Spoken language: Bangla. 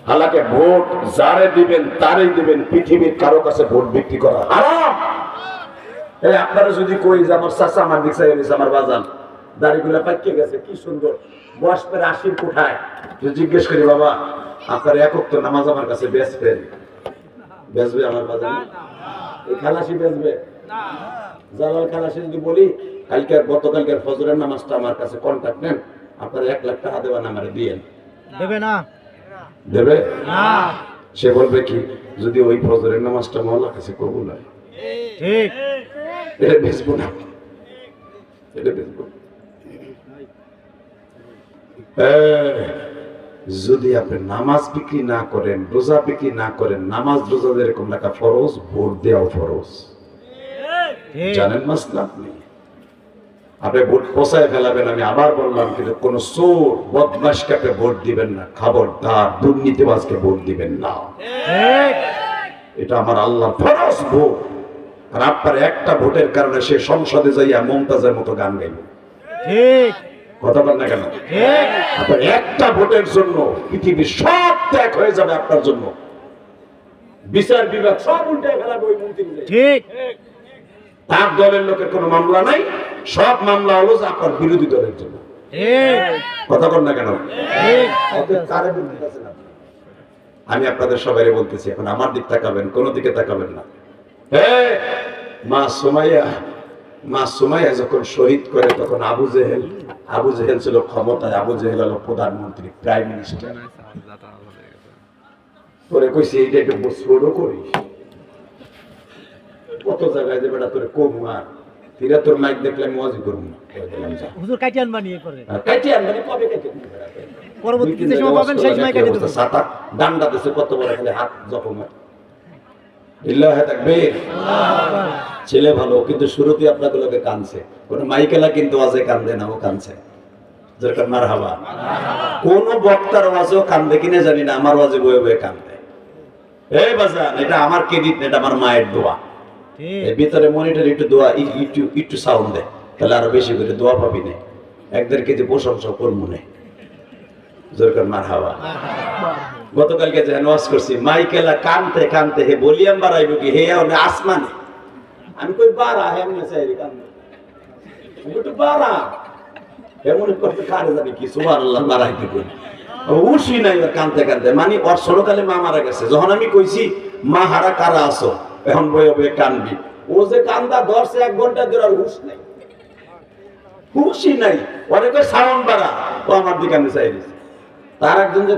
হালাকে ভোট যারে দিবেন তারই দিবেন, পৃথিবীর কারো কাছে ভোট বিক্রি করা হারাম। এই আপনারা যদি কই যে আমার চাচা আমার দিক চাই আমার বাজান দাড়িগুলা পাকিয়ে গেছে, কি সুন্দর বয়স পেরে 80 কোঠায়, জিজ্ঞেস করি বাবা আপনার একক তো নামাজ আমার কাছে বেচবেন, বেচবে আমার বাজান? এই খালাসি বেচবে? জালাল খালাসি যদি বলি গতকালকের ফজরের নামাজটা আমার কাছে কন্ট্যাক্ট নেন, আপনার 1 লাখ টাকা দেবেন আমারে দিয়েন, দেবে না? দেবে না। সে বলবে কি যদি ওই ফজরের নামাজটা মহল্লার কাছে কবুল হয়, ঠিক এটা বেচবো না, এটা বেচবো। যদি আপনি নামাজ বিক্রি না করেন, রোজা বিক্রি না করেন, নামাজ রোজা যেরকম লেখা ফরজ, ভোট দেওয়া ফরজ, জানেন মাসলা? আপনি ভোট পোষায় ফেলাবেন, আমি আবার বললাম, কিন্তু কোন চোর বদমাশকে আপনি ভোট দিবেন না, খবরদার দুর্নীতিবাজকে ভোট দিবেন না, এটা আমার আল্লাহর ফরজ ভোট। আর আপনার একটা ভোটের কারণে সে সংসদে যাইয়া মমতাজের মতো গান গাইব, ঠিক কথা বল না কেন? আপনার একটা ভোটের জন্য পৃথিবীর সব ত্যাগ হয়ে যাবে আপনার জন্য, বিচার বিভাগ সব উল্টে ফেলাবে ওই মন্ত্রী, ঠিক। তার দলের লোকের কোনো মামলা নাই, সব মামলা হলো যে আপনার বিরোধী দলের জন্য, কথা বল না কেন? আমি আপনাদের সবাই বলতেছি, এখন আমার দিক তাকাবেন, কোন দিকে তাকাবেন না। মা সুমাইয়া যখন শহীদ করে তখন আবু জেহেল ছিল ক্ষমতায়, আবু জেহেল হলো প্রধানমন্ত্রী, প্রাইম মিনিস্টার। তোরে কইছি এইটা একটু ছোট করিস, কত জায়গায় যে বেটা তোরে কম আর তিরা তোর মাইক দেখলে আমি ওয়াজি করব না, হুজুর কাটিয়ান বানিয়ে করে, কাটিয়ান মানে কবে কাটিয়ান পরবর্তীতে সময় পাবেন, সেই সময় কাটিয়ে দেব। সাতা ডান্ডা দেশে কত বড় খালি হাত জখম হয়। ইল্লাহি তাকবীর, ছেলে ভালো, কিন্তু শুরুতেই আপনাগুলোকে কানছে, কোন মাইকেলা কিন্তু ওয়াজে কান্দে না, ও কানছে যেরকম মারহাবা। কোন বক্তার ওয়াজেও কান্দে কিনা জানি না, আমার ওয়াজে বয়ে বয়ে কান্দে। এই বাজান, এটা আমার ক্রেডিট না, এটা আমার মায়ের দোয়া। এর ভিতরে মনিটর একটু দোয়া, একটু সাউন্ড দেয়, তাহলে আরো বেশি করে দোয়া পাবি না, 1-1.5 কেজি প্রশংসা করবো না, যেরকম মারহাবা। গতকালকে যে ওয়াজ করছি, মাইকেলা কানতে কানতে হে ভলিউম বাড়াইব কি হে আসমানে, আমি কই বাড়া, এমনি চাইরি কান্দে, আমি একটু বাড়া, এমন করতে কারে যাবে কি, সুবহানাল্লাহ বাড়াইতে কই উঠি নাই ওর কানতে কানতে। মানে ওর ছোটকালে মা মারা গেছে, যখন আমি কইছি মা হারা কারা আসো, এখন বয়ে বয়ে কানবি, ও যে কান্দা ধরছে 1 ঘন্টা ধরে, আর হুশ নাই, হুশই নাই, অনেকে সাউন্ড বাড়া, ও আমার দিকে আমি চাই দিছি। তার একজন যে